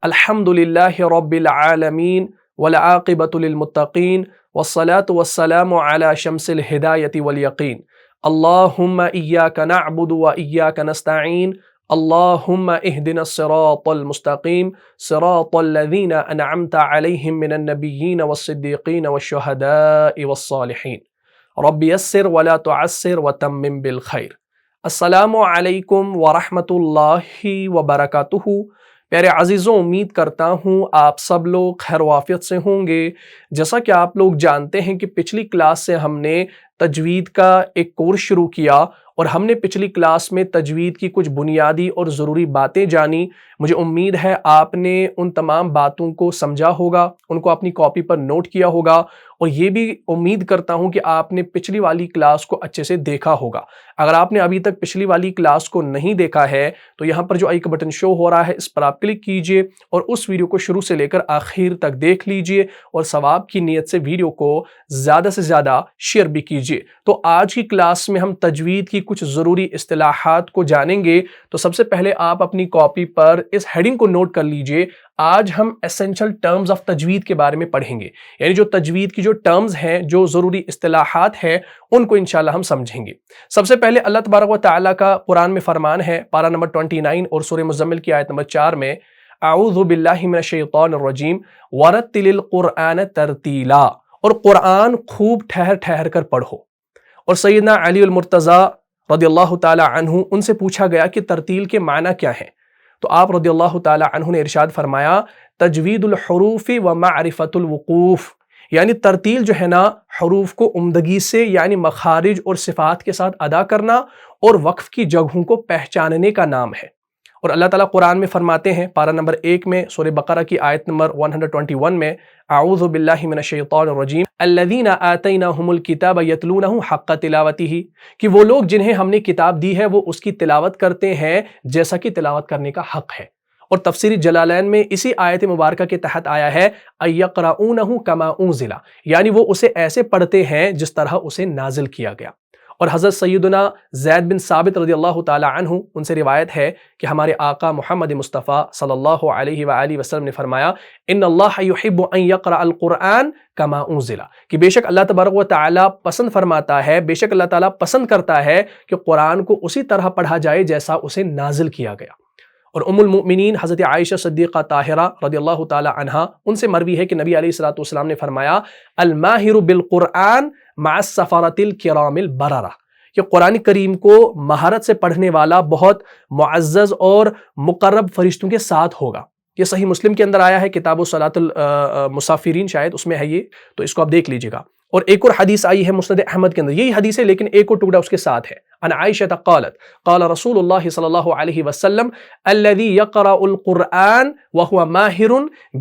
الحمدللہ رب العالمین والعاقبۃ للمتقین والصلاة والسلام علی شمس الہدایۃ والیقین اللہم ایاک نعبد و ایاک نستعین اللہم اہدنا الصراط المستقیم صراط الذین انعمت علیہم من النبیین والصدیقین والشہداء والصالحین رب یسر ولا تعسر وتمم بالخیر۔ السلام علیکم ورحمۃ اللہ وبرکاتہ۔ پیارے عزیزوں، امید کرتا ہوں آپ سب لوگ خیر و عافیت سے ہوں گے۔ جیسا کہ آپ لوگ جانتے ہیں کہ پچھلی کلاس سے ہم نے تجوید کا ایک کورس شروع کیا اور ہم نے پچھلی کلاس میں تجوید کی کچھ بنیادی اور ضروری باتیں جانی۔ مجھے امید ہے آپ نے ان تمام باتوں کو سمجھا ہوگا، ان کو اپنی کاپی پر نوٹ کیا ہوگا، اور یہ بھی امید کرتا ہوں کہ آپ نے پچھلی والی کلاس کو اچھے سے دیکھا ہوگا۔ اگر آپ نے ابھی تک پچھلی والی کلاس کو نہیں دیکھا ہے تو یہاں پر جو آئی کا بٹن شو ہو رہا ہے اس پر آپ کلک کیجئے اور اس ویڈیو کو شروع سے لے کر آخر تک دیکھ لیجئے، اور ثواب کی نیت سے ویڈیو کو زیادہ سے زیادہ شیئر بھی کیجئے۔ تو آج کی کلاس میں ہم تجوید کی کچھ ضروری اصطلاحات کو جانیں گے۔ تو سب سے پہلے آپ اپنی کاپی پر اس ہیڈنگ کو نوٹ کر لیجئے، آج ہم ایسنشل ٹرمز آف تجوید کے بارے میں پڑھیں گے، یعنی جو تجوید کی جو ٹرمز ہیں، جو ضروری اصطلاحات ہیں، ان کو انشاءاللہ ہم سمجھیں گے۔ سب سے پہلے اللہ تبارک و تعالیٰ کا قرآن میں فرمان ہے، پارہ نمبر 29 اور سورہ مزمل کی آیت نمبر 4 میں، اعوذ باللہ من الشیطان الرجیم ورتل القرآن ترتیلا، اور قرآن خوب ٹھہر ٹھہر کر پڑھو۔ اور سیدنا علی المرتضیٰ رضی اللہ تعالی عنہ، ان سے پوچھا گیا کہ ترتیل کے معنی کیا ہیں، تو آپ رضی اللہ تعالی عنہ نے ارشاد فرمایا، تجوید الحروف و معرفت الوقوف، یعنی ترتیل جو ہے نا، حروف کو عمدگی سے یعنی مخارج اور صفات کے ساتھ ادا کرنا اور وقف کی جگہوں کو پہچاننے کا نام ہے۔ اور اللہ تعالیٰ قرآن میں فرماتے ہیں، پارہ نمبر 1 میں سورہ بقرہ کی آیت نمبر 121 میں، اعوذ باللہ من الشیطان الرجیم الذین آتیناہم الکتاب یتلونہ حق تلاوتہ، کہ وہ لوگ جنہیں ہم نے کتاب دی ہے وہ اس کی تلاوت کرتے ہیں جیسا کہ تلاوت کرنے کا حق ہے۔ اور تفسیر جلالین میں اسی آیت مبارکہ کے تحت آیا ہے اَیَقْرَؤُونَهُ كَمَا أُنزِلَ، یعنی وہ اسے ایسے پڑھتے ہیں جس طرح اسے نازل کیا گیا۔ اور حضرت سیدنا زید بن ثابت رضی اللہ تعالی عنہ، ان سے روایت ہے کہ ہمارے آقا محمد مصطفیٰ صلی اللہ علیہ وآلہ وسلم نے فرمایا، ان اللہ یحب ان یقرأ القرآن کما انزل، کہ بے شک اللہ تبارک و تعالیٰ پسند فرماتا ہے، بے شک اللہ تعالیٰ پسند کرتا ہے کہ قرآن کو اسی طرح پڑھا جائے جیسا اسے نازل کیا گیا۔ اور ام المؤمنین حضرت عائشہ صدیقہ طاہرہ رضی اللہ تعالی عنہا، ان سے مروی ہے کہ نبی علیہ الصلوۃ والسلام نے فرمایا، الماہر بالقرآن مع السفرۃ الکرام البررہ، کہ قرآن کریم کو مہارت سے پڑھنے والا بہت معزز اور مقرب فرشتوں کے ساتھ ہوگا۔ یہ صحیح مسلم کے اندر آیا ہے، کتاب الصلاۃ المسافرین شاید اس میں ہے یہ، تو اس کو آپ دیکھ لیجئے گا۔ اور ایک اور حدیث آئی ہے مسند احمد کے اندر، یہی حدیث ہے لیکن ایک اور ٹکڑا اس کے ساتھ ہے، عن عائشہ قالت قال رسول اللہ صلی اللہ علیہ وسلم الذي يقرأ القرآن وهو ماہر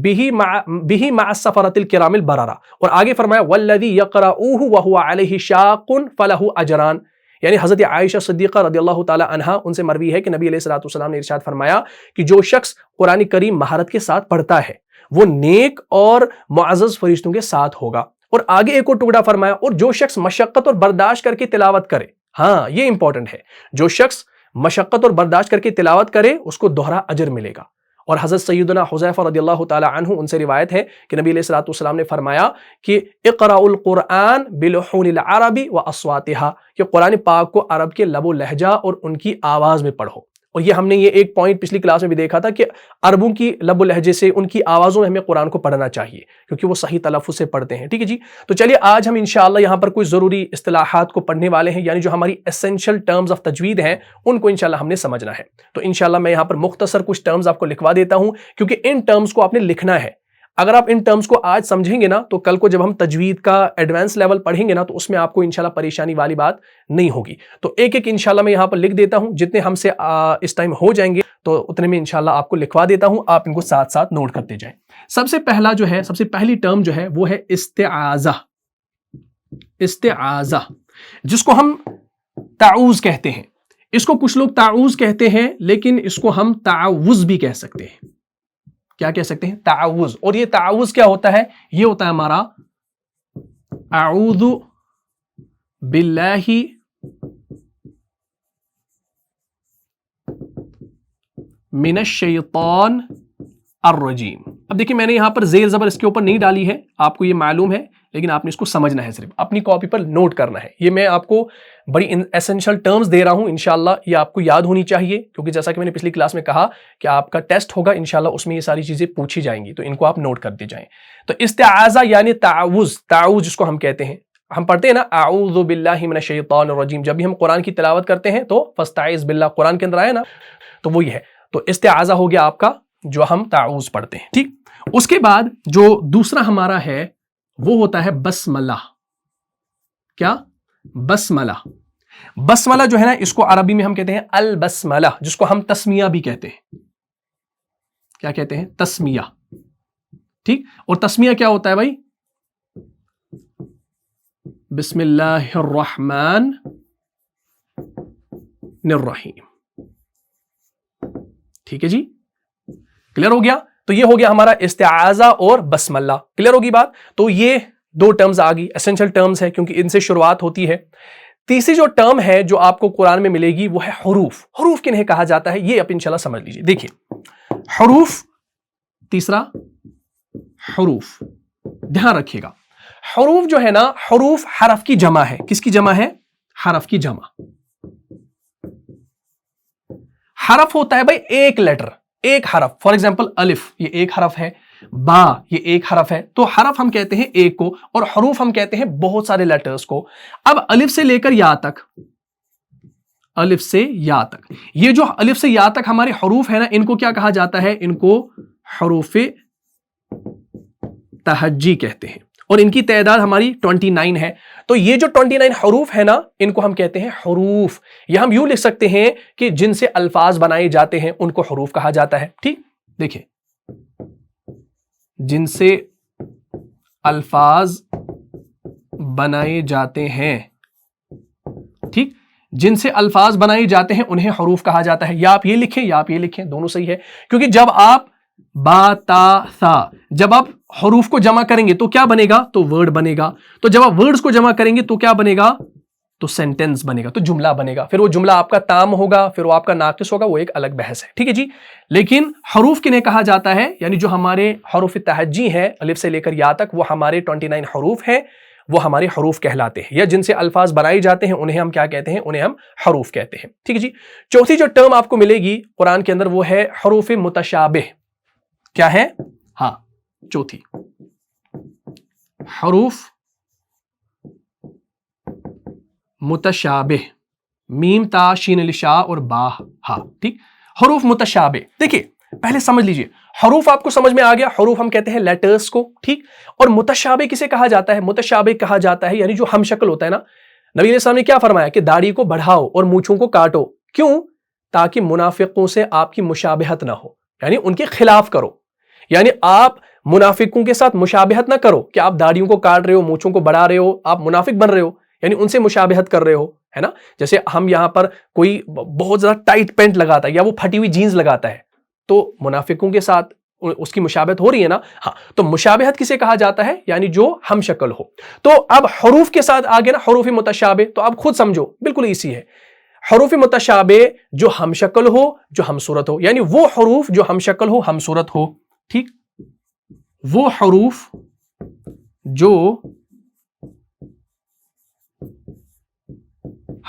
به مع السفرة الكرام البررة، اور آگے فرمایا والذي يقرأه وهو عليه شاق فله اجران، یعنی حضرت عائشہ صدیقہ رضی اللہ تعالی عنہا، ان سے مروی ہے کہ نبی علیہ الصلوۃ والسلام نے ارشاد فرمایا کہ جو شخص قرآن کریم مہارت کے ساتھ پڑھتا ہے وہ نیک اور معزز فرشتوں کے ساتھ ہوگا۔ اور آگے ایک اور ٹکڑا فرمایا، اور جو شخص مشقت اور برداشت کر کے تلاوت کرے، ہاں یہ امپورٹنٹ ہے، جو شخص مشقت اور برداشت کر کے تلاوت کرے اس کو دوہرا اجر ملے گا۔ اور حضرت سیدنا حذیفہ رضی اللہ تعالی عنہ، ان سے روایت ہے کہ نبی علیہ الصلوۃ والسلام نے فرمایا کہ اقرأوا القرآن بلحون العرب واصواتها، کہ قرآن پاک کو عرب کے لب و لہجہ اور ان کی آواز میں پڑھو۔ اور یہ ہم نے یہ ایک پوائنٹ پچھلی کلاس میں بھی دیکھا تھا کہ عربوں کی لب و لہجے سے، ان کی آوازوں میں ہمیں قرآن کو پڑھنا چاہیے کیونکہ وہ صحیح تلفظ سے پڑھتے ہیں، ٹھیک ہے جی۔ تو چلیے آج ہم انشاءاللہ یہاں پر کوئی ضروری اصطلاحات کو پڑھنے والے ہیں، یعنی جو ہماری ایسنشل ٹرمز آف تجوید ہیں ان کو انشاءاللہ ہم نے سمجھنا ہے۔ تو انشاءاللہ میں یہاں پر مختصر کچھ ٹرمز آپ کو لکھوا دیتا ہوں، کیونکہ ان ٹرمز کو آپ نے لکھنا ہے۔ اگر آپ ان ٹرمز کو آج سمجھیں گے نا تو کل کو جب ہم تجوید کا ایڈوانس لیول پڑھیں گے نا تو اس میں آپ کو انشاءاللہ پریشانی والی بات نہیں ہوگی۔ تو ایک ایک انشاءاللہ میں یہاں پر لکھ دیتا ہوں، جتنے ہم سے اس ٹائم ہو جائیں گے تو اتنے میں انشاءاللہ آپ کو لکھوا دیتا ہوں، آپ ان کو ساتھ ساتھ نوٹ کرتے جائیں۔ سب سے پہلا جو ہے، سب سے پہلی ٹرم جو ہے وہ ہے استعاذہ۔ استعاذہ جس کو ہم تعوذ کہتے ہیں، اس کو کچھ لوگ تعوذ کہتے ہیں لیکن اس کو ہم تعوذ بھی کہہ سکتے ہیں۔ کیا کہہ سکتے ہیں؟ تعوذ۔ اور یہ تعوذ کیا ہوتا ہے؟ یہ ہوتا ہے ہمارا اعوذ باللہ من الشیطان الرجیم. اب دیکھیں میں نے یہاں پر زیر زبر اس کے اوپر نہیں ڈالی ہے، آپ کو یہ معلوم ہے، لیکن آپ نے اس کو سمجھنا ہے، صرف اپنی کاپی پر نوٹ کرنا ہے. یہ میں آپ کو بڑی ایسنشل ٹرمز دے رہا ہوں، انشاءاللہ یہ آپ کو یاد ہونی چاہیے، کیونکہ جیسا کہ میں نے پچھلی کلاس میں کہا کہ آپ کا ٹیسٹ ہوگا انشاءاللہ، اس میں یہ ساری چیزیں پوچھی جائیں گی، تو ان کو آپ نوٹ کر دی جائیں. تو استعاذہ یعنی تعوذ، تعوذ جس کو ہم کہتے ہیں، ہم پڑھتے ہیں نا اعوذ باللہ من الشیطان الرجیم، جب بھی ہم قرآن کی تلاوت کرتے ہیں تو فاستعذ باللہ قرآن کے اندر آیا نا، تو وہی ہے. تو استعاذہ ہو گیا آپ کا جو ہم تعوذ پڑھتے ہیں. ٹھیک، اس کے بعد جو دوسرا ہمارا ہے وہ ہوتا ہے بسملہ. کیا؟ بسملہ. بسملہ جو ہے نا اس کو عربی میں ہم کہتے ہیں البسملہ، جس کو ہم تسمیہ بھی کہتے ہیں. کیا کہتے ہیں؟ تسمیہ. ٹھیک، اور تسمیہ کیا ہوتا ہے بھائی؟ بسم اللہ الرحمن الرحیم. ٹھیک ہے جی، کلیئر ہو گیا؟ تو یہ ہو گیا ہمارا استعاذہ اور بسملہ. کلیئر ہوگی بات؟ تو یہ دو ٹرمز آ گئی، ایسنشل ٹرمز ہے کیونکہ ان سے شروعات ہوتی ہے. تیسری جو ٹرم ہے جو آپ کو قرآن میں ملے گی وہ ہے حروف. حروف کنہیں کہا جاتا ہے یہ آپ انشاءاللہ سمجھ لیجئے. دیکھیے حروف، تیسرا حروف، دھیان رکھیے گا. حروف جو ہے نا، حروف حرف کی جمع ہے. کس کی جمع ہے؟ حرف کی جمع. حرف ہوتا ہے بھائی ایک لیٹر، ایک حرف. فار ایگزامپل الف، یہ ایک حرف ہے. با، یہ ایک حرف ہے. تو حرف ہم کہتے ہیں ایک کو، اور حروف ہم کہتے ہیں بہت سارے لیٹرز کو. اب الف سے لے کر یا تک، الف سے یا تک، یہ جو الف سے یا تک ہمارے حروف ہیں نا، ان کو کیا کہا جاتا ہے؟ ان کو حروف تہجی کہتے ہیں، اور ان کی تعداد ہماری 29 ہے. تو یہ جو 29 حروف ہے نا، ان کو ہم کہتے ہیں حروف. یا ہم یوں لکھ سکتے ہیں کہ جن سے الفاظ بنائے جاتے ہیں ان کو حروف کہا جاتا ہے. ٹھیک، دیکھیں جن سے الفاظ بنائے جاتے ہیں، ٹھیک، جن سے الفاظ بنائے جاتے ہیں انہیں حروف کہا جاتا ہے. یا آپ یہ لکھیں یا آپ یہ لکھیں، دونوں صحیح ہے. کیونکہ جب آپ با تا ثا، جب آپ حروف کو جمع کریں گے تو کیا بنے گا؟ تو ورڈ بنے گا. تو جب آپ ورڈز کو جمع کریں گے تو کیا بنے گا؟ تو سینٹنس بنے گا، تو جملہ بنے گا. پھر وہ جملہ آپ کا تام ہوگا، پھر وہ آپ کا ناقص ہوگا، وہ ایک الگ بحث ہے. ٹھیک ہے جی. لیکن حروف کنہیں کہا جاتا ہے؟ یعنی جو ہمارے حروف تہجی ہیں الف سے لے کر یا تک، وہ ہمارے 29 حروف ہیں، وہ ہمارے حروف کہلاتے ہیں. یا جن سے الفاظ بنائے جاتے ہیں انہیں ہم کیا کہتے ہیں؟ انہیں ہم حروف کہتے ہیں. ٹھیک ہے جی. چوتھی جو ٹرم آپ کو ملے گی قرآن کے اندر وہ ہے حروف متشابہ. کیا ہے؟ ہاں، چوتھی حروف متشابہ. میم تا شین الشا اور با ہا. ٹھیک، حروف متشابہ. دیکھیے پہلے سمجھ لیجئے، حروف آپ کو سمجھ میں آ گیا، حروف ہم کہتے ہیں لیٹرز کو. ٹھیک، اور متشابہ کسے کہا جاتا ہے؟ متشابہ کہا جاتا ہے یعنی جو ہم شکل ہوتا ہے نا. نبی علیہ السلام نے کیا فرمایا کہ داڑھی کو بڑھاؤ اور مونچھوں کو کاٹو. کیوں؟ تاکہ منافقوں سے آپ کی مشابہت نہ ہو، یعنی ان کے خلاف کرو. یعنی آپ منافقوں کے ساتھ مشابہت نہ کرو کہ آپ داڑھیوں کو کاٹ رہے ہو، مونچھوں کو بڑھا رہے ہو، آپ منافق بن رہے ہو، یعنی ان سے مشابہت کر رہے ہو، ہے نا. جیسے ہم یہاں پر کوئی بہت زیادہ ٹائٹ پینٹ لگاتا ہے یا وہ پھٹی ہوئی جینز لگاتا ہے تو منافقوں کے ساتھ اس کی مشابہت ہو رہی ہے نا. ہاں، تو مشابہت کسے کہا جاتا ہے؟ یعنی جو ہم شکل ہو. تو اب حروف کے ساتھ آگے نا حروف متشابہ، تو آپ خود سمجھو بالکل ایسی ہے. حروف متشابہ جو ہم شکل ہو، جو ہم صورت ہو، یعنی وہ حروف جو ہم شکل ہو، ہم صورت ہو. ٹھیک، وہ حروف جو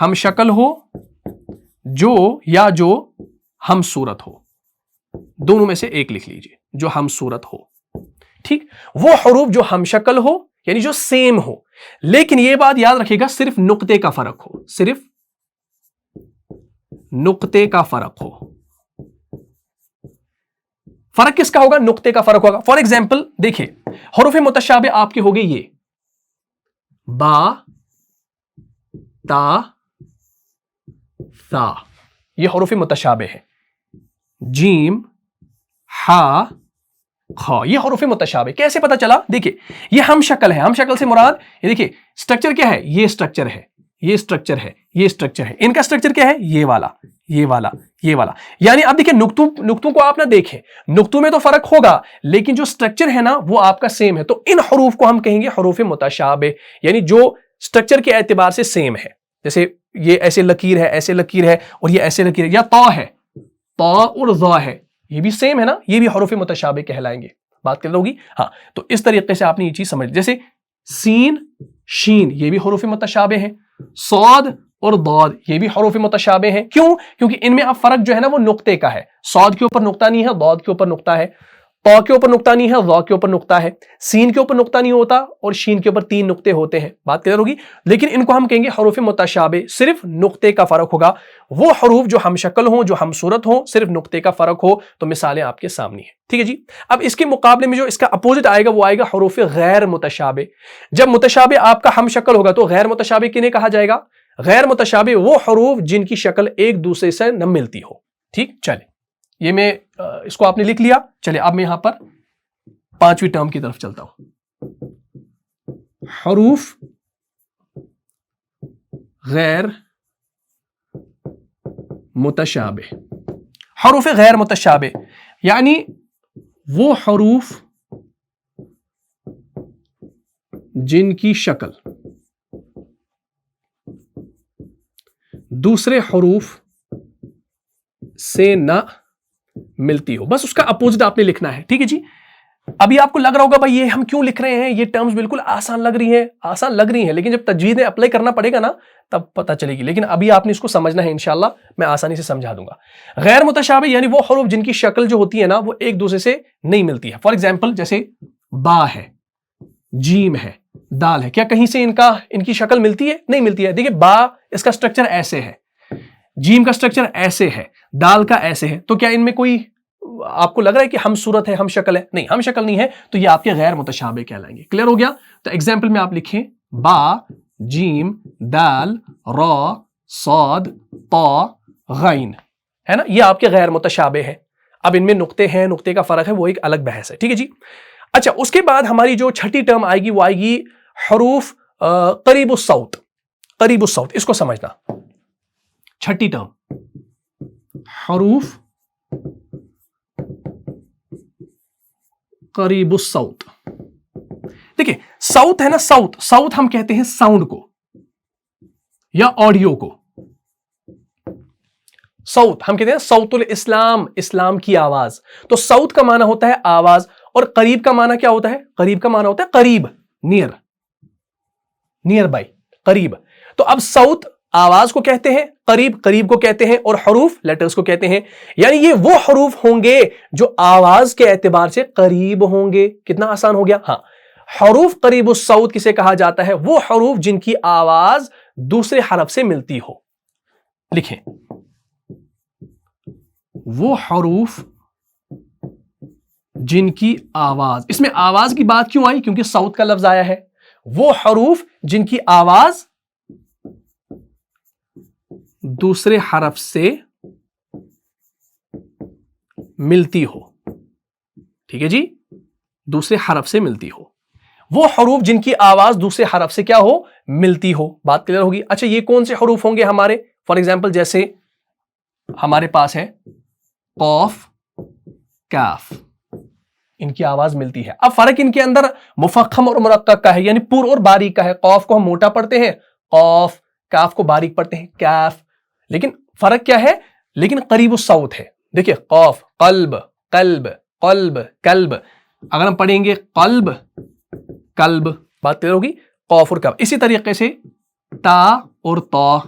ہم شکل ہو، جو یا جو ہم صورت ہو، دونوں میں سے ایک لکھ لیجئے، جو ہم صورت ہو. ٹھیک، وہ حروف جو ہم شکل ہو یعنی جو سیم ہو. لیکن یہ بات یاد رکھیے گا صرف نقطے کا فرق ہو، صرف نقطے کا فرق ہو. فرق کس کا ہوگا؟ نقطے کا فرق ہوگا. فار ایگزامپل دیکھیں حروف متشابہ آپ کے ہو گئے یہ با تا ثا، یہ حروف متشابہ ہے. جیم ہا خا، یہ حروف متشابہ. کیسے پتا چلا؟ دیکھیں یہ ہم شکل ہے. ہم شکل سے مراد یہ دیکھیں سٹرکچر کیا ہے؟ یہ سٹرکچر ہے، یہ سٹرکچر ہے، یہ سٹرکچر ہے. ان کا سٹرکچر کیا ہے؟ یہ والا، یہ والا، یہ والا. یعنی اب دیکھیں نقطوں کو آپ نہ دیکھیں، نقطوں میں تو فرق ہوگا لیکن جو سٹرکچر ہے نا وہ آپ کا سیم ہے. تو ان حروف کو ہم کہیں گے حروف متشابہ، یعنی جو سٹرکچر کے اعتبار سے سیم ہے. جیسے یہ ایسے لکیر ہے، ایسے لکیر ہے، اور یہ ایسے لکیر ہے. یا تا ہے، تا اور ذا ہے، یہ بھی سیم ہے نا, یہ بھی حروف متشابہ کہلائیں گے. بات کر ہوگی. ہاں تو اس طریقے سے آپ نے یہ چیز سمجھ, جیسے سین شین یہ بھی حروف متشابہ ہیں, صاد اور ضاد یہ بھی حروف متشابہ ہیں. کیوں؟ کیونکہ ان میں اب فرق جو ہے نا وہ نقطے کا ہے. صاد کے اوپر نقطہ نہیں ہے, ضاد کے اوپر نقطہ ہے. طا کے اوپر نقطہ نہیں ہے, ضا کے اوپر نقطہ ہے. سین کے اوپر نقطہ نہیں ہوتا اور شین کے اوپر 3 نقطے ہوتے ہیں. بات کلیئر ہوگی. لیکن ان کو ہم کہیں گے حروف متشابہ, صرف نقطے کا فرق ہوگا. وہ حروف جو ہم شکل ہوں, جو ہم صورت ہوں, صرف نقطے کا فرق ہو. تو مثالیں آپ کے سامنے ہیں. ٹھیک ہے جی. اب اس کے مقابلے میں جو اس کا اپوزٹ آئے گا وہ آئے گا حروف غیر متشابہ. جب متشابہ آپ کا ہم شکل ہوگا تو غیر متشابہ کنہیں کہا جائے گا؟ غیر متشابہ وہ حروف جن کی شکل ایک دوسرے سے نہ ملتی ہو. ٹھیک, چلے یہ میں اس کو آپ نے لکھ لیا. چلے اب میں یہاں پر 5ویں ٹرم کی طرف چلتا ہوں. حروف غیر متشابہ. حروف غیر متشابہ یعنی وہ حروف جن کی شکل دوسرے حروف سے نہ ملتی ہو. بس اس کا اپوزٹ آپ نے لکھنا ہے. ٹھیک ہے جی. ابھی آپ کو لگ رہا ہوگا بھائی یہ ہم کیوں لکھ رہے ہیں, یہ ٹرمز بالکل آسان لگ رہی ہیں, لیکن جب تجوید میں اپلائی کرنا پڑے گا نا تب پتہ چلے گی. لیکن ابھی آپ نے اس کو سمجھنا ہے, انشاءاللہ میں آسانی سے سمجھا دوں گا. غیر متشابہ یعنی وہ حروف جن کی شکل جو ہوتی ہے نا وہ ایک دوسرے سے نہیں ملتی ہے. فار ایگزامپل جیسے با ہے, جیم ہے, دال ہے. کیا کہیں سے ان کی شکل ملتی ہے؟ نہیں ملتی ہے. دیکھیں با اس کا سٹرکچر ایسے ہے, جیم کا سٹرکچر ایسے ہے, دال کا ایسے ہے. تو کیا ان میں کوئی آپ کو لگ رہا ہے کہ ہم صورت ہے, ہم شکل ہے؟ نہیں, ہم شکل نہیں ہے. تو یہ آپ کے غیر متشابہ کہلائیں گے. کلیئر ہو گیا؟ تو ایگزامپل میں آپ لکھیں با, جیم, دال, را, صاد, طا, غین, ہے نا, یہ آپ کے غیر متشابہ ہے. اب ان میں نقطے ہیں, نقطے کا فرق ہے, وہ ایک الگ بحث ہے. ٹھیک ہے جی. اچھا اس کے بعد ہماری جو چھٹی ٹرم آئے گی وہ آئے گی حروف قریب الصوت. قریب الصوت اس کو سمجھنا. چھٹی ٹرم حروف قریب الصوت. دیکھیں صوت ہے نا, صوت ہم کہتے ہیں ساؤنڈ کو یا آڈیو کو. صوت ہم کہتے ہیں صوت الاسلام, اسلام کی آواز. تو صوت کا معنی ہوتا ہے آواز, اور قریب کا معنی کیا ہوتا ہے؟ قریب کا معنی ہوتا ہے قریب, نیئر بائی, قریب. تو اب صوت آواز کو کہتے ہیں, قریب کو کہتے ہیں, اور حروف لیٹرز کو کہتے ہیں. یعنی یہ وہ حروف ہوں گے جو آواز کے اعتبار سے قریب ہوں گے. کتنا آسان ہو گیا. ہاں, حروف قریب الصوت کسے کہا جاتا ہے؟ وہ حروف جن کی آواز دوسرے حرف سے ملتی ہو. لکھیں وہ حروف جن کی آواز, اس میں آواز کی بات کیوں آئی؟ کیونکہ صوت کا لفظ آیا ہے. وہ حروف جن کی آواز دوسرے حرف سے ملتی ہو. ٹھیک ہے جی, دوسرے حرف سے ملتی ہو. وہ حروف جن کی آواز دوسرے حرف سے کیا ہو؟ ملتی ہو. بات کلیئر ہوگی. اچھا یہ کون سے حروف ہوں گے ہمارے؟ فار ایگزامپل جیسے ہمارے پاس ہے قاف, کاف, ان کی آواز ملتی ہے. اب فرق ان کے اندر مفخم اور مرقق کا ہے, یعنی پور اور باریک کا ہے. قاف کو ہم موٹا پڑھتے ہیں قاف, کاف کو باریک پڑھتے ہیں کاف. لیکن فرق کیا ہے؟ لیکن قریب الصوت ہے. دیکھیں قاف, قلب, قلب, قلب, کلب. اگر ہم پڑھیں گے قلب, کلب, بات کلیئر ہوگی. قاف اور کاف. اسی طریقے سے تا اور طا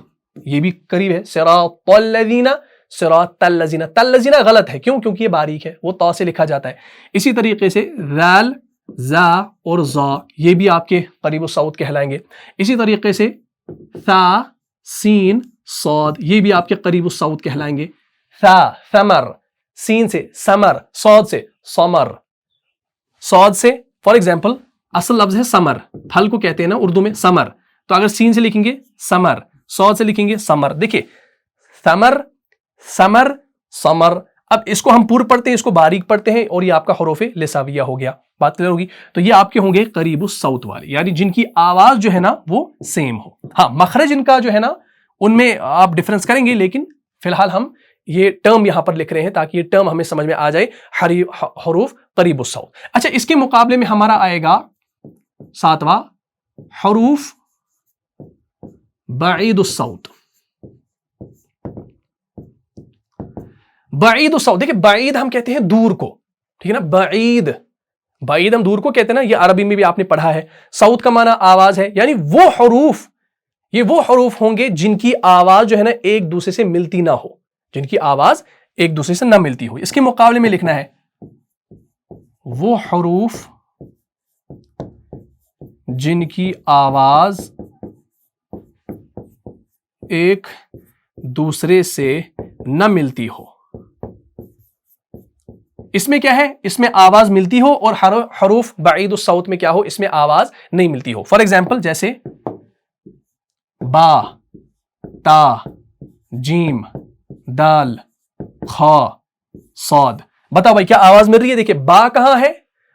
یہ بھی قریب ہے. صراط الذین, صراط الذین. الذین غلط ہے. کیوں؟ کیونکہ یہ باریک ہے, وہ طا سے لکھا جاتا ہے. اسی طریقے سے ذال, زا اور زا یہ بھی آپ کے قریب الصوت کہلائیں گے. اسی طریقے سے ثا, سین, صاد یہ بھی آپ کے قریب الصوت کہلائیں گے. ثا, ثمر, سین سے ثمر, صاد سے ثمر. صاد سے فار ایگزامپل اصل لفظ ہے ثمر, پھل کو کہتے ہیں نا اردو میں ثمر. تو اگر سین سے لکھیں گے ثمر, صاد سے لکھیں گے ثمر. دیکھیں ثمر, ثمر, ثمر. اب اس کو ہم پور پڑھتے ہیں, اس کو باریک پڑھتے ہیں, اور یہ آپ کا حروف لساویہ ہو گیا. بات کلیئر ہوگی. تو یہ آپ کے ہوں گے قریب الصوت والے, یعنی جن کی آواز جو ہے نا وہ سیم ہو. ہاں مخرج ان کا جو ہے نا ان میں آپ ڈفرنس کریں گے, لیکن فی الحال ہم یہ ٹرم یہاں پر لکھ رہے ہیں تاکہ یہ ٹرم ہمیں سمجھ میں آ جائے. حروف قریب الصوت. اچھا اس کے مقابلے میں ہمارا آئے گا 7واں حروف بعید الصوت. بعید الصوت، دیکھیں بعید ہم کہتے ہیں دور کو، ٹھیک ہے نا، بعید، بعید ہم دور کو کہتے ہیں نا، یہ عربی میں بھی آپ نے پڑھا ہے. صوت کا معنی آواز ہے، یعنی وہ حروف، یہ وہ حروف ہوں گے جن کی آواز جو ہے نا ایک دوسرے سے ملتی نہ ہو، جن کی آواز ایک دوسرے سے نہ ملتی ہو. اس کے مقابلے میں لکھنا ہے وہ حروف جن کی آواز ایک دوسرے سے نہ ملتی ہو. اس میں کیا ہے، اس میں آواز ملتی ہو، اور حروف بعید الصوت میں کیا ہو، اس میں آواز نہیں ملتی ہو. فار ایگزامپل جیسے با، تا، جیم، دال، خا، صاد. بتاؤ بھائی کیا آواز مل رہی ہے؟ دیکھیں با کہاں ہے،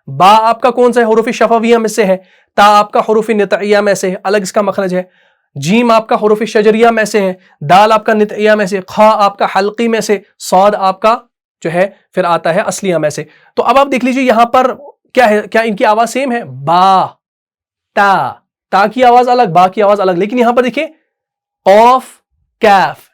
با آپ کا کون سا ہے، حروف شفویہ میں سے ہے. تا آپ کا حروف نطعیہ میں سے ہے، الگ اس کا مخرج ہے. جیم آپ کا حروف شجریہ میں سے ہے، دال آپ کا نطعیہ میں سے، خا آپ کا حلقی میں سے، صاد آپ کا جو ہے پھر آتا ہے اصلیہ میں سے. تو اب آپ دیکھ لیجئے یہاں پر کیا ہے، کیا ان کی آواز سیم ہے؟ با، تا کی آواز الگ، با کی آواز الگ. لیکن یہاں پر دیکھیں قاف، کیف،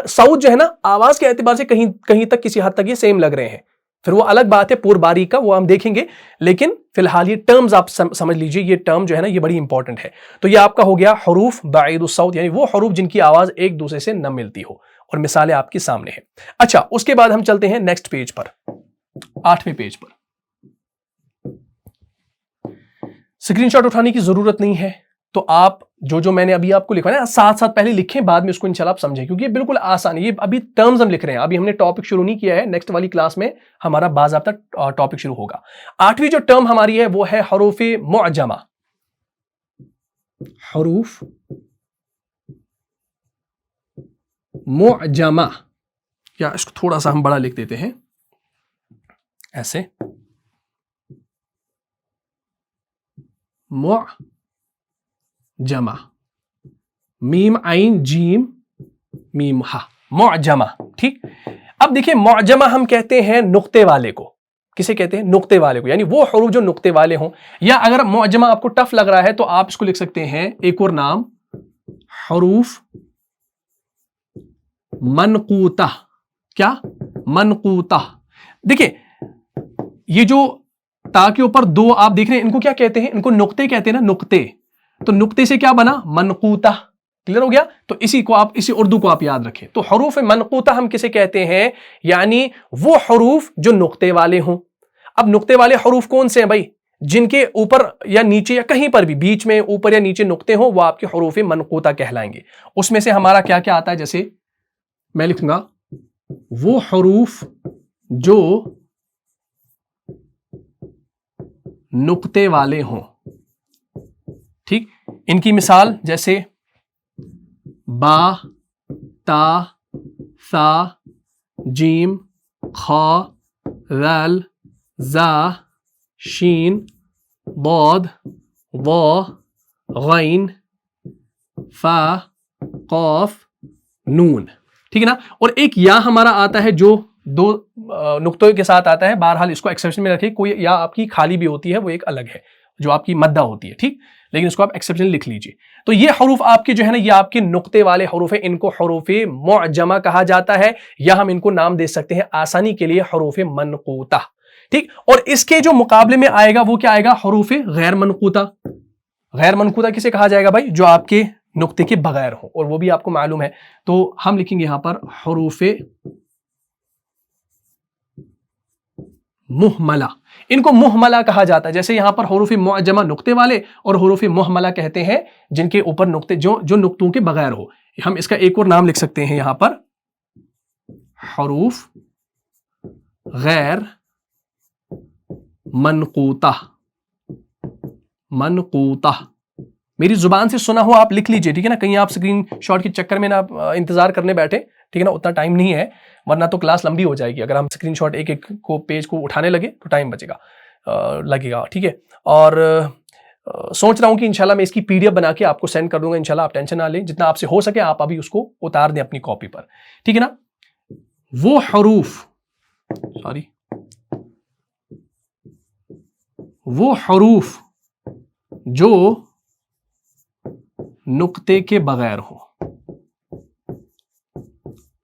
صوت جو ہے نا آواز کے اعتبار سے کہیں تک کسی حد تک یہ سیم لگ رہے ہیں. پھر وہ الگ بات ہے پور باری کا، وہ ہم دیکھیں گے. لیکن فی الحال یہ ٹرمز آپ سمجھ لیجئے، یہ ٹرم جو ہے نا یہ بڑی امپورٹنٹ ہے. تو یہ آپ کا ہو گیا حروف بعید الصوت، یعنی وہ حروف جن کی آواز ایک دوسرے سے نہ ملتی ہو، اور مثالیں آپ کے سامنے ہیں. اچھا اس کے بعد ہم چلتے ہیں نیکسٹ پیج پر، 8ویں پیج پر. اسکرین شاٹ اٹھانے کی ضرورت نہیں ہے، تو آپ جو میں نے ابھی آپ کو لکھا ہے نا ساتھ ساتھ پہلے لکھیں، بعد میں اس کو انشاءاللہ آپ سمجھیں، کیونکہ یہ بالکل آسان ہے. یہ ابھی ٹرمز ہم لکھ رہے ہیں، ابھی ہم نے ٹاپک شروع نہیں کیا ہے. نیکسٹ والی کلاس میں ہمارا باضابطہ ٹاپک شروع ہوگا. 8ویں جو ٹرم ہماری ہے وہ ہے حروف معجمہ. حروف معجمہ، یا اس کو تھوڑا سا ہم بڑا لکھ دیتے ہیں ایسے، معجمہ، میم عین جیم میم ہا، معجمہ. ٹھیک، اب دیکھیں معجمہ ہم کہتے ہیں نقطے والے کو. کسے کہتے ہیں؟ نقطے والے کو، یعنی وہ حروف جو نقطے والے ہوں. یا اگر معجمہ آپ کو ٹف لگ رہا ہے تو آپ اس کو لکھ سکتے ہیں ایک اور نام، حروف منقوطہ. کیا؟ منقوطہ. دیکھیں یہ جو تا کے اوپر دو آپ دیکھ رہے ہیں، ان کو کیا کہتے ہیں؟ ان کو نقطے کہتے ہیں نا، نقطے. تو نقطے سے کیا بنا؟ منقوطہ. کلیئر ہو گیا؟ تو اسی اردو کو آپ یاد رکھیں. تو حروف منقوطہ ہم کسے کہتے ہیں؟ یعنی وہ حروف جو نقطے والے ہوں. اب نقطے والے حروف کون سے ہیں بھائی؟ جن کے اوپر یا نیچے یا کہیں پر بھی بیچ میں اوپر یا نیچے نقطے ہوں، وہ آپ کے حروف منقوطہ کہلائیں گے. اس میں سے ہمارا کیا کیا آتا ہے؟ جیسے میں لکھوں گا وہ حروف جو نقطے والے ہوں. ٹھیک، ان کی مثال جیسے با، تا، ثا، جیم، خا، ذال، زا، شین، ضاد، ضا، غین، فا، قاف، نون. ٹھیک ہے نا. اور ایک یا ہمارا آتا ہے جو دو نقطوں کے ساتھ آتا ہے. بہرحال اس کو ایکسیپشن میں رکھیں، کوئی یا آپ کی خالی بھی ہوتی ہے، وہ ایک الگ ہے جو آپ کی مدہ ہوتی ہے. ٹھیک، لیکن اس کو آپ ایکسیپشن لکھ لیجئے. تو یہ حروف آپ کے جو ہے نا یہ آپ کے نقطے والے حروف ہیں، ان کو حروف معجمہ کہا جاتا ہے، یا ہم ان کو نام دے سکتے ہیں آسانی کے لیے حروف منقوطہ. ٹھیک، اور اس کے جو مقابلے میں آئے گا وہ کیا آئے گا؟ حروف غیر منقوطہ. غیر منقوطہ کسے کہا جائے گا بھائی؟ جو آپ کے نقطے کے بغیر ہو، اور وہ بھی آپ کو معلوم ہے. تو ہم لکھیں گے یہاں پر حروف محملہ. ان کو محملہ کہا جاتا ہے. جیسے یہاں پر حروف معجمہ نقطے والے، اور حروف محملہ کہتے ہیں جن کے اوپر نقطے جو نقطوں کے بغیر ہو. ہم اس کا ایک اور نام لکھ سکتے ہیں یہاں پر حروف غیر منقوطہ. منقوطہ میری زبان سے سنا ہو آپ لکھ لیجئے، ٹھیک ہے نا. کہیں آپ اسکرین شاٹ کے چکر میں نہ انتظار کرنے بیٹھے، ٹھیک ہے نا. اتنا ٹائم نہیں ہے، ورنہ تو کلاس لمبی ہو جائے گی. اگر ہم اسکرین شاٹ ایک ایک کو پیج کو اٹھانے لگے تو ٹائم بچے گا، لگے گا. ٹھیک ہے، اور سوچ رہا ہوں کہ انشاءاللہ میں اس کی پی ڈی ایف بنا کے آپ کو سینڈ کر دوں گا. انشاءاللہ آپ ٹینشن نہ لیں، جتنا آپ سے ہو سکے آپ ابھی اس کو اتار دیں اپنی کاپی پر. ٹھیک ہے نا. وہ حروف جو نقطے کے بغیر ہو.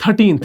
13th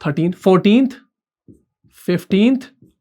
13th, 14th, 15th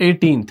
18th,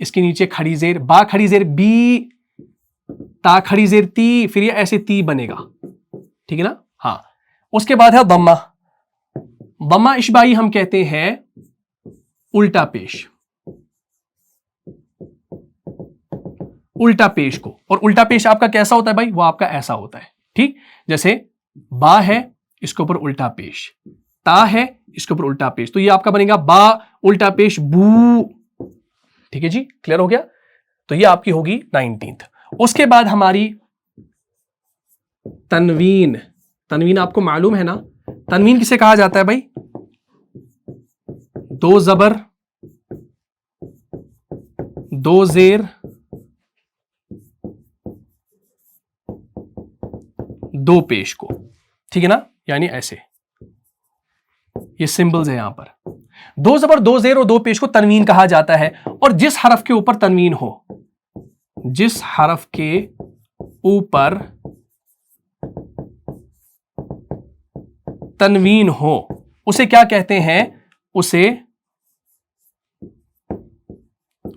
اس کے نیچے کھڑی زیر، با کھڑی زیر بی، تا کھڑی زیر تی، پھر یہ ایسے تی بنے گا، ٹھیک ہے نا. ہاں اس کے بعد ہے ضمہ. ضمہ اشباعی ہم کہتے ہیں الٹا پیش، الٹا پیش کو. اور الٹا پیش آپ کا کیسا ہوتا ہے بھائی؟ وہ آپ کا ایسا ہوتا ہے، ٹھیک. جیسے با ہے اس کے اوپر الٹا پیش، تا ہے اس کے اوپر الٹا پیش، تو یہ آپ کا بنے گا با الٹا پیش بو. ٹھیک ہے جی، کلیئر ہو گیا. تو یہ آپ کی ہوگی 19th. اس کے بعد ہماری تنوین. تنوین آپ کو معلوم ہے نا، تنوین کسے کہا جاتا ہے بھائی؟ دو زبر، دو زیر، دو پیش کو، ٹھیک ہے نا. یعنی ایسے یہ سمبلز ہیں یہاں پر. دو زبر، دو زیر اور دو پیش کو تنوین کہا جاتا ہے. اور جس حرف کے اوپر تنوین ہو، جس حرف کے اوپر تنوین ہو اسے کیا کہتے ہیں؟ اسے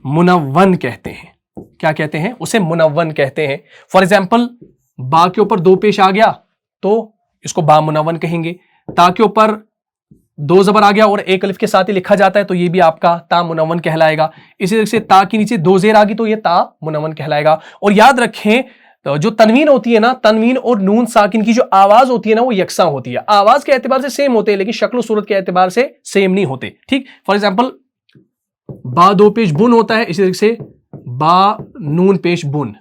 منون کہتے ہیں. کیا کہتے ہیں؟ اسے منون کہتے ہیں. فار ایگزامپل با کے اوپر دو پیش آ گیا تو اس کو با منون کہیں گے. تا کے اوپر دو زبر آ گیا اور ایک الف کے ساتھ ہی لکھا جاتا ہے تو یہ بھی آپ کا تا منون کہلائے گا. اسی طرح سے تا کے نیچے دو زیر آ گئی تو یہ تا منون کہلائے گا. اور یاد رکھیں جو تنوین ہوتی ہے نا، تنوین اور نون ساکن کی جو آواز ہوتی ہے نا وہ یکساں ہوتی ہے. آواز کے اعتبار سے سیم ہوتے ہیں لیکن شکل و صورت کے اعتبار سے سیم نہیں ہوتے، ٹھیک. فار ایگزامپل با دو پیش بن ہوتا ہے، اسی طرح سے با نون پیش بن.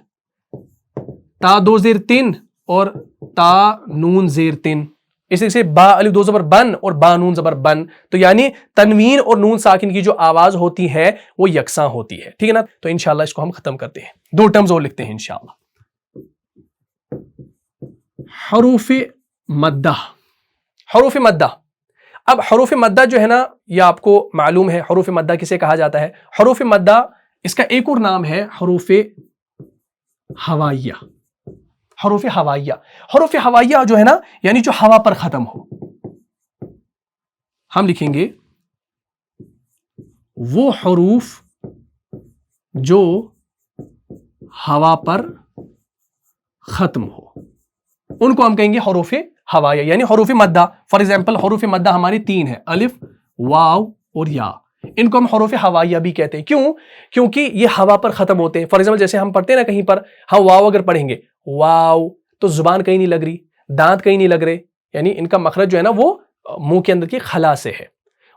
تا دو زیر تن اور تا نون زیر تن. اسی طرح سے با الف دو زبر بن اور با نون زبر بن. تو یعنی تنوین اور نون ساکن کی جو آواز ہوتی ہے وہ یکساں ہوتی ہے، ٹھیک ہے نا. تو انشاءاللہ اس کو ہم ختم کرتے ہیں. دو ٹرمز اور لکھتے ہیں انشاءاللہ. حروف مدہ. حروف مدہ. اب حروف مدہ جو ہے نا یہ آپ کو معلوم ہے حروف مدہ کسے کہا جاتا ہے. حروف مدہ اس کا ایک اور نام ہے حروف ہوائیہ. حروف ہوائیہ. حروف ہوائیہ جو ہے نا یعنی جو ہوا پر ختم ہو. ہم لکھیں گے وہ حروف جو ہوا پر ختم ہو ان کو ہم کہیں گے حروف ہوائیہ یعنی حروف مدہ. فار ایگزامپل حروف مدہ ہماری تین ہے، الف، واو اور یا. ان کو ہم حروف ہوائیہ بھی کہتے ہیں. کیوں؟ کیونکہ یہ ہوا پر ختم ہوتے ہیں. فار ایگزامپل جیسے ہم پڑھتے ہیں نا کہیں پر، ہم واو اگر پڑھیں گے واو تو زبان کہیں نہیں لگ رہی، دانت کہیں نہیں لگ رہے، یعنی ان کا مخرج جو ہے نا وہ منہ کے اندر کی خلا سے ہے.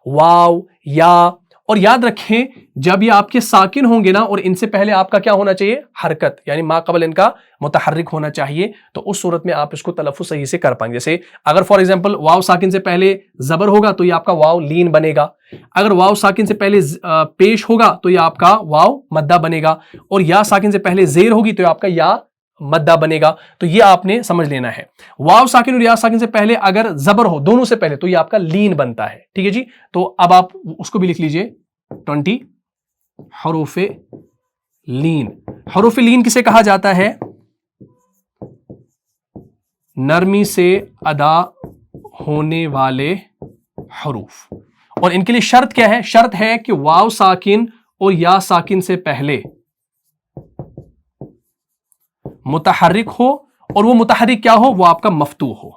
واو، یا. اور یاد رکھیں جب یہ آپ کے ساکن ہوں گے نا اور ان سے پہلے آپ کا کیا ہونا چاہیے؟ حرکت، یعنی ما قبل ان کا متحرک ہونا چاہیے. تو اس صورت میں آپ اس کو تلفظ صحیح سے کر پائیں گے. جیسے اگر فار ایگزامپل واو ساکن سے پہلے زبر ہوگا تو یہ آپ کا واو لین بنے گا. اگر واو ساکن سے پہلے پیش ہوگا تو یہ آپ کا واو مدہ بنے گا. اور یا ساکن سے پہلے زیر ہوگی تو یہ آپ کا یا مدہ بنے گا. تو یہ آپ نے سمجھ لینا ہے. واو ساکن اور یا ساکن سے پہلے اگر زبر ہو دونوں سے پہلے تو یہ آپ کا لین بنتا ہے، ٹھیک ہے جی. تو اب آپ اس کو بھی لکھ لیجئے 20 حروف لین. حروف لین کسے کہا جاتا ہے؟ نرمی سے ادا ہونے والے حروف. اور ان کے لیے شرط کیا ہے؟ شرط ہے کہ واو ساکن اور یا ساکن سے پہلے متحرک ہو اور وہ متحرک کیا ہو؟ وہ آپ کا مفتوح ہو.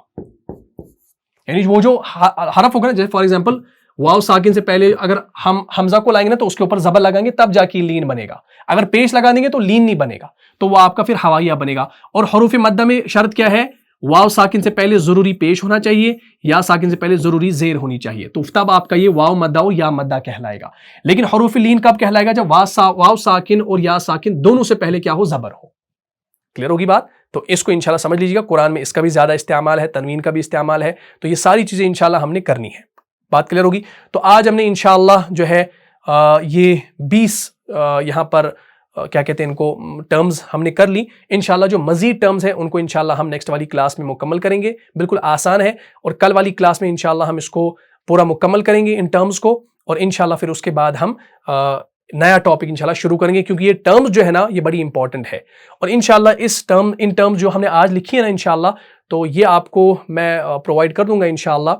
یعنی وہ جو حرف ہوگا نا، جیسے فار ایگزامپل واو ساکن سے پہلے اگر ہم حمزہ کو لائیں گے نا تو اس کے اوپر زبر لگائیں گے تب جا کے لین بنے گا. اگر پیش لگا دیں گے تو لین نہیں بنے گا، تو وہ آپ کا پھر ہوائیہ بنے گا. اور حروف مدہ میں شرط کیا ہے؟ واو ساکن سے پہلے ضروری پیش ہونا چاہیے، یا ساکن سے پہلے ضروری زیر ہونی چاہیے. تو تب آپ کا یہ واو مدہ اور یا مدہ کہلائے گا. لیکن حروف لین کب کہلائے گا؟ جب واو ساکن اور یا ساکن دونوں سے پہلے کیا ہو؟ زبر ہو. کلیئر ہوگی بات؟ تو اس کو انشاءاللہ سمجھ لیجیے گا. قرآن میں اس کا بھی زیادہ استعمال ہے، تنوین کا بھی استعمال ہے. تو یہ ساری چیزیں انشاءاللہ ہم نے کرنی ہے. بات کلیئر ہوگی؟ تو آج ہم نے انشاءاللہ جو ہے یہ 20 یہاں پر کیا کہتے ہیں ان کو ٹرمز ہم نے کر لی. انشاءاللہ جو مزید ٹرمز ہیں ان کو انشاءاللہ ہم نیکسٹ والی کلاس میں مکمل کریں گے. بالکل آسان ہے. اور کل والی کلاس میں انشاءاللہ ہم اس کو پورا مکمل کریں گے ان ٹرمز کو. اور انشاءاللہ پھر اس کے بعد ہم نیا ٹاپک انشاءاللہ شروع کریں گے، کیونکہ یہ ٹرمز جو ہے نا یہ بڑی امپورٹنٹ ہے، اور انشاءاللہ ان ٹرمز جو ہم نے آج لکھی ہے نا انشاءاللہ، تو یہ آپ کو میں پرووائڈ کر دوں گا انشاءاللہ،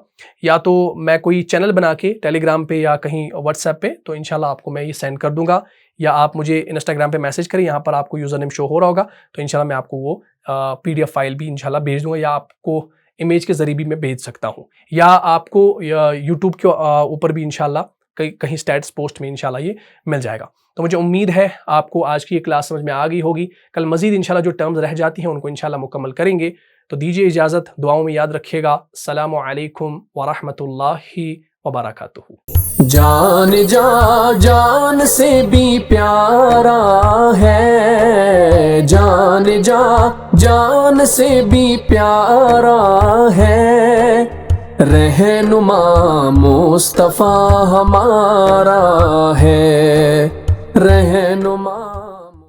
یا تو میں کوئی چینل بنا کے ٹیلی گرام پہ یا کہیں واٹس ایپ پہ، تو انشاءاللہ آپ کو میں یہ سینڈ کر دوں گا، یا آپ مجھے انسٹاگرام پہ میسج کریں، یہاں پر آپ کو یوزر نیم شو ہو رہا ہوگا، تو انشاءاللہ میں آپ کو وہ PDF فائل بھی انشاءاللہ بھیج دوں گا، یا آپ کو امیج کے ذریعے بھی میں بھیج سکتا ہوں، یا آپ کو یوٹیوب کے اوپر بھی انشاءاللہ کہیں اسٹیٹس پوسٹ میں انشاءاللہ یہ مل جائے گا۔ تو مجھے امید ہے آپ کو آج کی یہ کلاس سمجھ میں آ گئی ہوگی، کل مزید انشاءاللہ جو ٹرمز رہ جاتی ہیں ان کو انشاءاللہ مکمل کریں گے۔ تو دیجیے اجازت، دعاؤں میں یاد رکھیے گا۔ السلام علیکم ورحمۃ اللہ وبرکاتہ۔ جان جان سے بھی پیارا ہے، جان سے بھی پیارا ہے، رہنما مصطفیٰ ہمارا ہے، رہنما